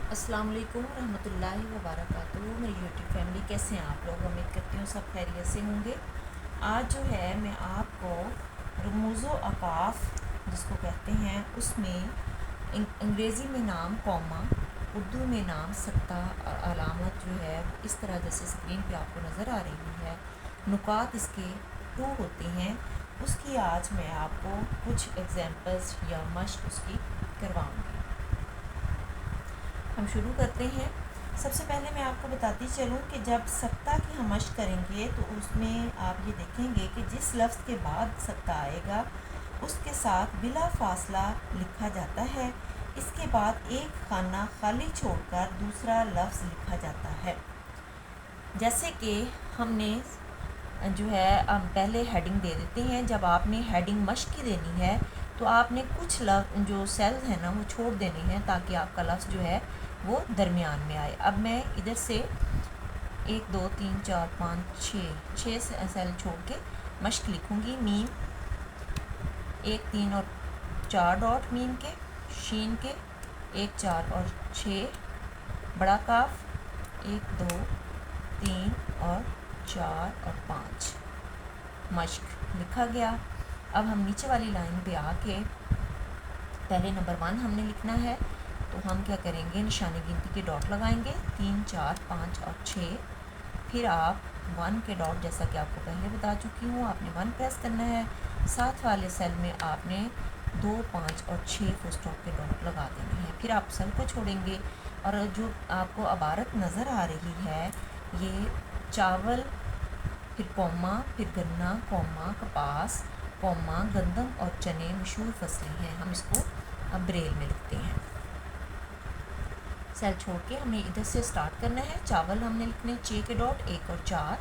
अस्सलाम वालेकुम रहमतुल्लाहि व बरकातुहू। मेरी यूट्यूब फैमिली, कैसे हैं आप लोग? उम्मीद करती हूँ सब खैरियत से होंगे। आज जो है मैं आपको रमूज़ो अकाफ जिसको कहते हैं उसमें अंग्रेज़ी में नाम कॉमा, उर्दू में नाम सत्ता और अलामत जो है इस तरह जैसे स्क्रीन पे आपको नज़र आ रही है, नुकात इसके 2 होते हैं। उसकी आज मैं आपको कुछ एग्जांपल्स या मश्क उसकी करवाऊँगी। हम शुरू करते हैं। सबसे पहले मैं आपको बताती चलूँ कि जब सत्ता की हम मश्क करेंगे तो उसमें आप ये देखेंगे कि जिस लफ्ज़ के बाद सत्ता आएगा उसके साथ बिला फासला लिखा जाता है। इसके बाद एक खाना खाली छोड़कर दूसरा लफ्ज़ लिखा जाता है। जैसे कि हमने जो है हम पहले हेडिंग दे देते हैं। जब आपने हेडिंग मश्क की देनी है तो आपने कुछ लफ्ज़ जो सेल्स हैं ना वो छोड़ देने हैं ताकि आपका लफ्ज़ जो है वो दरमियान में आए। अब मैं इधर से 1 2 3 4 5 6 सेल छोड़ के मश्क लिखूँगी। मीम 1 3 और 4 डॉट मीम के, शीन के 1 4 और 6, बड़ा काफ 1 2 3 और 4 और 5 मश्क लिखा गया। अब हम नीचे वाली लाइन पे आके पहले नंबर 1 हमने लिखना है तो हम क्या करेंगे, निशानी गिनती के डॉट लगाएंगे 3 4 5 और 6। फिर आप 1 के डॉट, जैसा कि आपको पहले बता चुकी हूँ, आपने 1 प्रेस करना है। साथ वाले सेल में आपने 2 5 और 6 फुल स्टॉप के डॉट लगा देने हैं। फिर आप सेल को छोड़ेंगे और जो आपको इबारत नज़र आ रही है ये चावल, फिर कौमा, फिर गन्ना, कौमा, कपास, कौमा, गंदम और चने मशहूर फसलें हैं। हम इसको अब ब्रेल में लिखते हैं। सेल छोड़ के हमें इधर से स्टार्ट करना है। चावल हमने लिखने 6 के डॉट 1 और 4।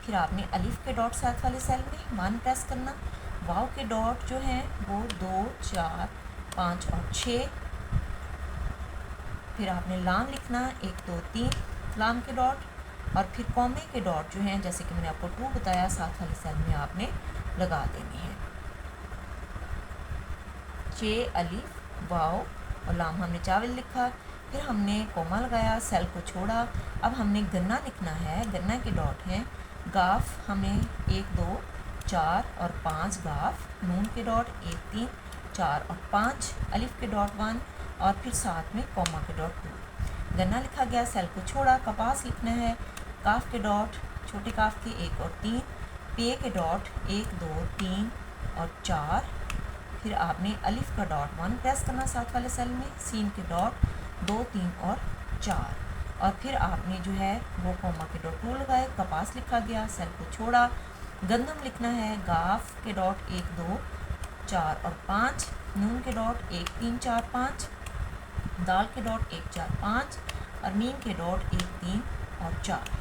फिर आपने अलिफ के डॉट साथ वाले सेल में 1 प्रेस करना। वाव के डॉट जो हैं वो 2 4 5 और 6। फिर आपने लाम लिखना 1 2 3 लाम के डॉट। और फिर कौमे के डॉट जो हैं, जैसे कि मैंने आपको 2 बताया, साथ वाले सेल में आपने लगा देने हैं। 6 अलिफ वाव और लाम हमने चावल लिखा। फिर हमने कौमा लगाया, सेल को छोड़ा। अब हमने गन्ना लिखना है। गन्ना के डॉट हैं गाफ, हमें 1 2 4 और 5 गाफ। नून के डॉट 1 3 4 और 5। अलिफ के डॉट 1 और फिर साथ में कौमा के डॉट 2। गन्ना लिखा गया, सेल को छोड़ा। कपास लिखना है। काफ के डॉट छोटे काफ के 1 और 3। पे के डॉट 1 2 3 और 4। फिर आपने अलिफ का डॉट 1 प्रेस करना साथ वाले सेल में। सीन के डॉट 2 3 और 4 और फिर आपने जो है वो कौमा के डॉट 2 लगाए। कपास लिखा गया, सेल को छोड़ा। गंदम लिखना है। गाफ के डॉट 1 2 4 और 5। नून के डॉट 1 3 4 5। दाल के डॉट 1 4 5 और मीम के डॉट 1 3 और 4।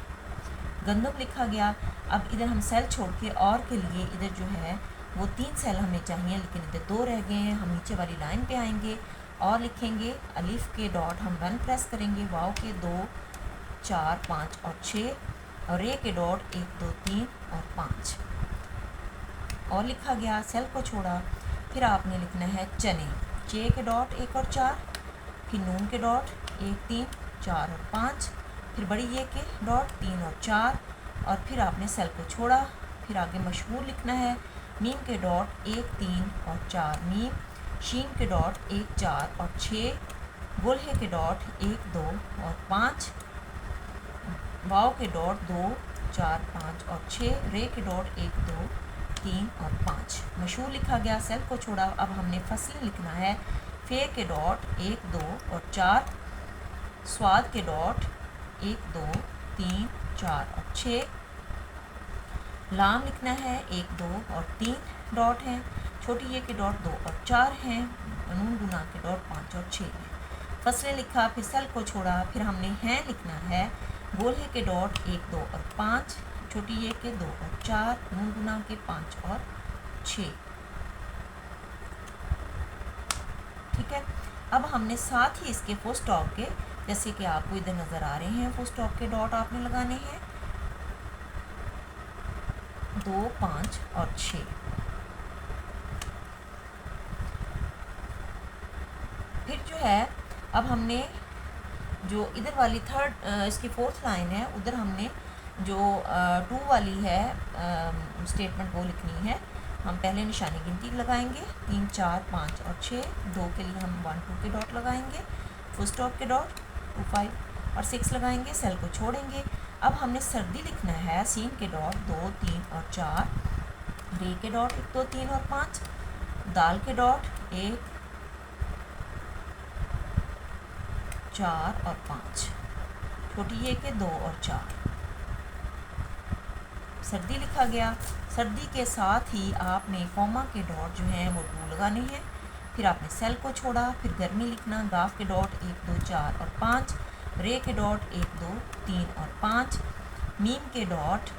गंदम लिखा गया। अब इधर हम सेल छोड़ के और के लिए इधर जो है वो 3 सेल हमें चाहिए, लेकिन इधर 2 रह गए हैं। हम नीचे वाली लाइन पे आएंगे और लिखेंगे। अलिफ के डॉट हम 1 प्रेस करेंगे। वाव के 2 4 5 और 6 और रे के डॉट 1 2 3 और 5 और लिखा गया। सेल को छोड़ा। फिर आपने लिखना है चने। चे के डॉट 1 और 4। फिर नून के डॉट 1 3 4 और 5। फिर बड़ी ये के डॉट 3 और 4 और फिर आपने सेल को छोड़ा। फिर आगे मशहूर लिखना है। मीम के डॉट 1 3 और 4 मीम। शीन के डॉट 1 4 और 6। गोल्हे के डॉट 1 2 और 5। वाव के डॉट 2 4 5 और 6। रे के डॉट 1 2 3 और 5 मशहूर लिखा गया। सेल को छोड़ा। अब हमने फसल लिखना है। फे के डॉट 1 2 और 4। स्वाद के डॉट 1 2 3 4 और 6। लाम लिखना है 1 2 और 3 डॉट हैं। छोटी ये के डॉट 2 और 4 हैं। नून गुना के डॉट 5 और 6 हैं। फसलें लिखा, फिर सेल को छोड़ा। फिर हमने हैं लिखना है। गोल्हे के डॉट 1 2 और 5। छोटी ये के 2 और 4। नून गुना के 5 और 6। ठीक है। अब हमने साथ ही इसके फुल स्टॉप के, जैसे कि आपको इधर नज़र आ रहे हैं, फुल स्टॉप के डॉट आपने लगाने हैं 2 5 और 6। फिर जो है अब हमने जो इधर वाली थर्ड इसकी फोर्थ लाइन है उधर हमने जो 2 वाली है स्टेटमेंट वो लिखनी है। हम पहले निशानी गिनती लगाएंगे 3 4 5 और 6। 2 के लिए हम 1 2 के डॉट लगाएंगे, फुल स्टॉप के डॉट 2 5 और 6 लगाएंगे, सेल को छोड़ेंगे। अब हमने सर्दी लिखना है, सीन के डॉट 2 3 और 4, रे के डॉट 1 2 3 और 5, दाल के डॉट 1 4 और 5, छोटी ये के 2 और 4। सर्दी लिखा गया। सर्दी के साथ ही आपने कॉमा के डॉट जो हैं वो 2 लगाने हैं। फिर आपने सेल को छोड़ा, फिर गर्मी लिखना, गाफ के डॉट 1 2 4 और 5, रे के डॉट 1 2 3 और 5, मीम के डॉट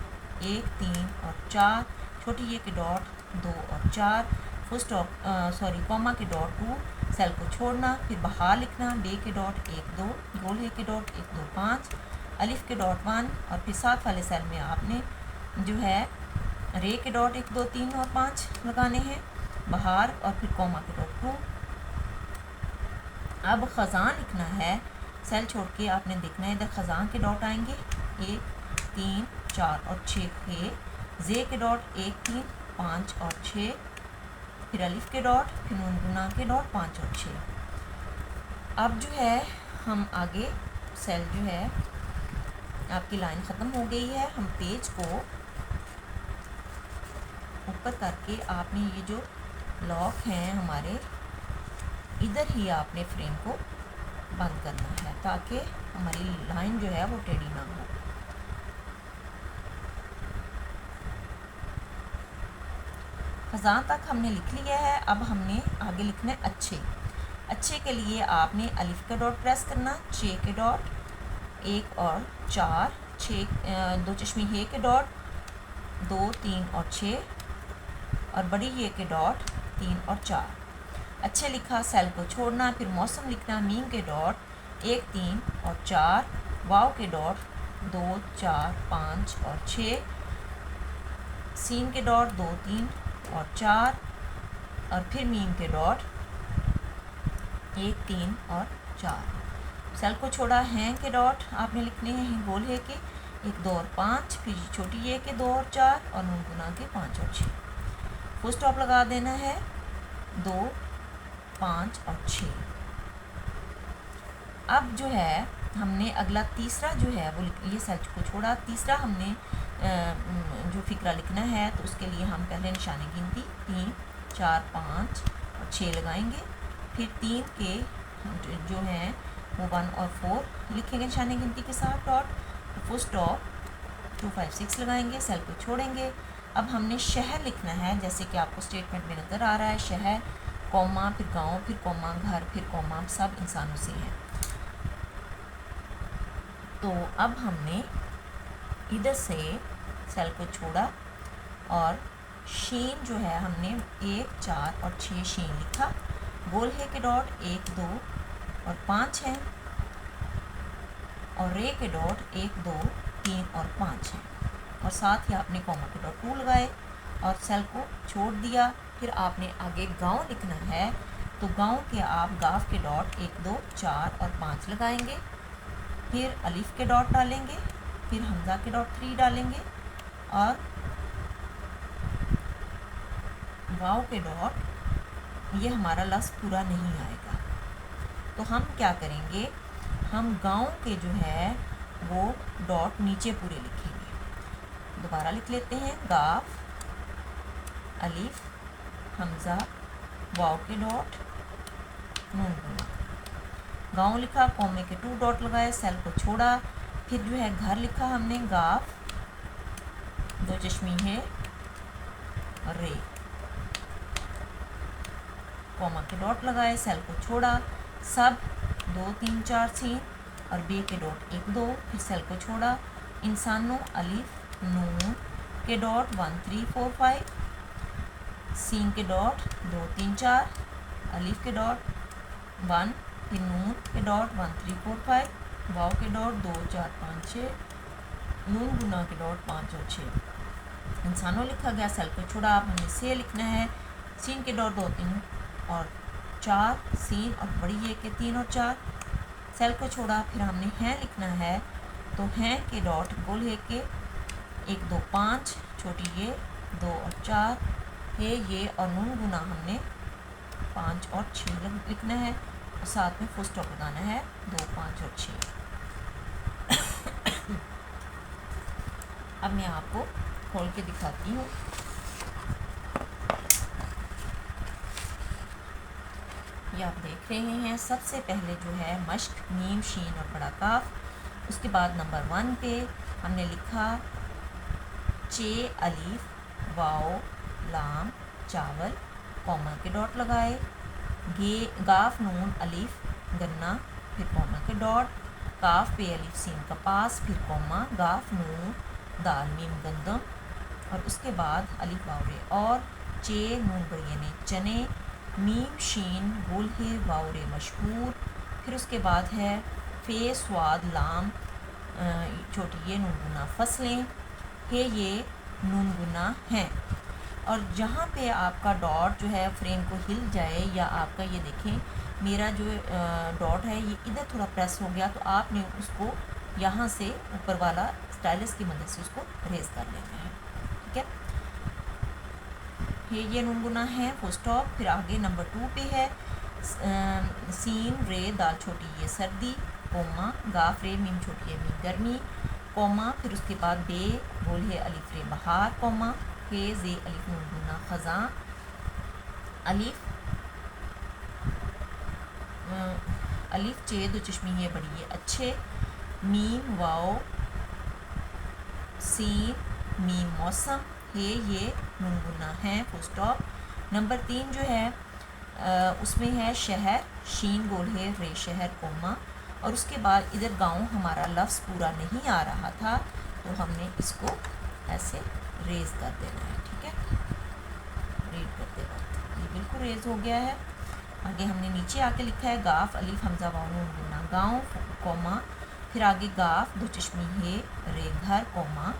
1 3 और 4, छोटी ये के डॉट 2 और 4, फुल स्टॉप कॉमा के डॉट 2, सेल को छोड़ना, फिर बाहर लिखना, बे के डॉट 1 2, गोल हे के डॉट 1 2 5, अलिफ के डॉट 1 और फिर साथ वाले सेल में आपने जो है रे के डॉट 1 2 3 और 5 लगाने हैं बाहर, और फिर कॉमा के डॉट 2। अब ख़ज़ां लिखना है, सेल छोड़ के आपने देखना है इधर ख़ज़ां के डॉट आएंगे 1 3 4 और 6 है, जे के डॉट 1 3 5 और 6, फिर अलिफ के डॉट, फिर नून गुना के डॉट 5 और 6। अब जो है हम आगे सेल जो है आपकी लाइन ख़त्म हो गई है। हम पेज को ऊपर करके आपने ये जो लॉक हैं हमारे इधर ही आपने फ्रेम को बंद करना है ताकि हमारी लाइन जो है वो टेढ़ी ना हो। ख़ज़ां तक हमने लिख लिया है। अब हमने आगे लिखना है अच्छे। अच्छे के लिए आपने अलिफ का डॉट प्रेस करना, 6 के डॉट 1 और 4, 6 2 चश्मी हे के डॉट 2 3 और 6 और बड़ी ये के डॉट 3 और 4। अच्छे लिखा, सेल को छोड़ना, फिर मौसम लिखना, मीम के डॉट 1 3 और 4, वाव के डॉट 2 4 5 और 6, सीन के डॉट 2 3 और 4 और फिर मीम के डॉट 1 3 और 4। सेल को छोड़ा, हैं के डॉट आपने लिखने हैं गोल है के 1 2 और 5, फिर छोटी ये के 2 और 4 और नून गुना के 5 और 6। फुल स्टॉप लगा देना है 2 5 और 6। अब जो है हमने अगला तीसरा जो है वो ये सेल को छोड़ा, तीसरा हमने जो फिक्रा लिखना है तो उसके लिए हम पहले निशानी गिनती 3 4 5 और 6 लगाएंगे, फिर 3 के जो हैं वो 1 और 4 लिखेंगे निशानी गिनती के साथ डॉट, फुल स्टॉप 2 5 6 लगाएंगे, सेल को छोड़ेंगे। अब हमने शहर लिखना है जैसे कि आपको स्टेटमेंट में नज़र आ रहा है, शहर कौमा फिर गांव फिर कौमा घर फिर कौमा सब इंसानों से हैं। तो अब हमने इधर से सेल को छोड़ा और शीन जो है हमने 1 4 और 6 शीन लिखा, गोल है के डॉट 1 2 और 5 हैं और रे के डॉट 1 2 3 और 5 हैं और साथ ही आपने कॉमा के डॉट 2 लगाए और सेल को छोड़ दिया। फिर आपने आगे गांव लिखना है तो गांव के आप गाफ के डॉट 1 2 4 और 5 लगाएंगे, फिर अलिफ के डॉट डालेंगे, फिर हमजा के डॉट 3 डालेंगे और वाव के डॉट, ये हमारा लफ्ज़ पूरा नहीं आएगा तो हम क्या करेंगे, हम गांव के जो है वो डॉट नीचे पूरे लिखेंगे। दोबारा लिख लेते हैं, गाफ अलिफ हमज़ा वाव के डॉट नून गुना, गाँव लिखा, कौमे के 2 डॉट लगाए, सेल को छोड़ा, फिर जो है घर लिखा हमने गाफ 2 चश्मी है रे, कौमा के डॉट लगाए, सेल को छोड़ा, सब 2 3 4 सीन और बे के डॉट 1 2, फिर सेल को छोड़ा, इंसानों अलिफ नून के डॉट 1 3 4 5, सीन के डॉट 2 3 4, अलिफ के डॉट 1, फिर नून के डॉट 1 3 4 5, वाव के डॉट 2 4 5 6, नून गुना के डॉट 5 और 6। इंसानों लिखा गया, सेल को छोड़ा, आप हमें से लिखना है, सीन के डॉट 2 3 और 4, सीन और बड़ी ये के 3 और 4, सेल को छोड़ा, फिर हमने हैं लिखना है, तो हैं के डॉट गोल है के 1 2 5, छोटी ये 2 और 4 है ये, और नून गुना हमने 5 और 6 लिखना है, और साथ में फुल स्टॉप लगाना है 2 5 और 6। अब मैं आपको खोल के दिखाती हूँ। ये आप देख रहे हैं, सबसे पहले जो है मश्क, मीम शीन और बड़ा काफ। उसके बाद नंबर 1 पे हमने लिखा चे अलीफ वाओ लाम चावल, कॉमा के डॉट लगाए, गे गाफ नून अलीफ गन्ना, फिर कॉमा के डॉट, काफ पे अलीफ सीन कपास, फिर कॉमा, गाफ नून दाल मीम गंदम, और उसके बाद अलीफ वावरे और, चे नून बड़िए ने चने, मीम शीन गोल है वावरे मशहूर, फिर उसके बाद है फे स्वाद लाम छोटी ये नून गुना फसलें, है ये नून गुना हैं। और जहाँ पे आपका डॉट जो है फ्रेम को हिल जाए, या आपका ये देखें मेरा जो डॉट है ये इधर थोड़ा प्रेस हो गया, तो आपने उसको यहाँ से ऊपर वाला स्टाइलस की मदद से उसको रेज कर लेना है, ठीक है। ये नून गुना है फुल स्टॉप। फिर आगे नंबर 2 पे है सीन रे दाल छोटी ये सर्दी, कोमा, गाफ रे मीम छोटी ये मीम गर्मी, कोमा, फिर उसके बाद बे बोल है अलिफ रे बहार, कोमा, हे जे अलिफ नून गुना ख़ज़ा, अलिफ चे दो चश्मी ये बड़ी ये अच्छे, मीम वाओ सीन मीम मौसम, है ये नून गुना है फुल स्टॉप। नंबर 3 जो है उसमें है शहर, शीन गोल है रे शहर, कोमा, और उसके बाद इधर गांव हमारा लफ्ज़ पूरा नहीं आ रहा था, तो हमने इसको ऐसे रेज कर देना है, ठीक है। रीड करते वक्त ये बिल्कुल रेज हो गया है। आगे हमने नीचे आके लिखा है गाफ अलीफ हमजा वाव नून गुना गाँव, कोमा, फिर आगे गाफ दो चश्मी है रे घर, कोमा,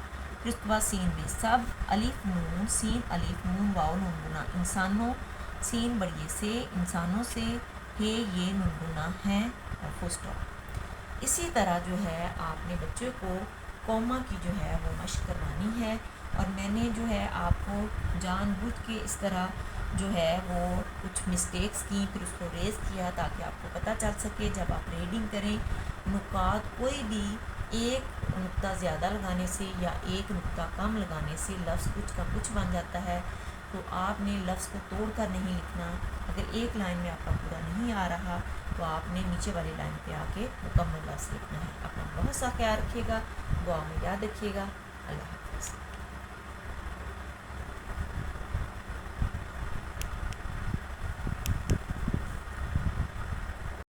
फिर उसके बाद सीन बे सब, अलीफ नून सीन अलीफ नून वाव नून गुना इंसानों, सीन बड़िए से इंसानों से, है ये नून गुना है और फुल स्टॉप। इसी तरह जो है आपने बच्चों को कॉमा की जो है वो मश्क करवानी है, और मैंने जो है आपको जानबूझ के इस तरह जो है वो कुछ मिस्टेक्स की, फिर उसको रेज़ किया ताकि आपको पता चल सके जब आप रीडिंग करें नुकात कोई भी एक नुक्ता ज़्यादा लगाने से या एक नुक्ता कम लगाने से लफ्ज़ कुछ का कुछ बन जाता है। तो आपने लफ्ज़ को तोड़ कर नहीं लिखना। अगर एक लाइन में आपका पूरा नहीं आ रहा तो आपने नीचे वाली लाइन पे आके मुकम्मल लफ्ज़ लिखना है। अपना बहुत सा ख्याल रखिएगा, दुआ में याद रखिएगा। अल्लाह।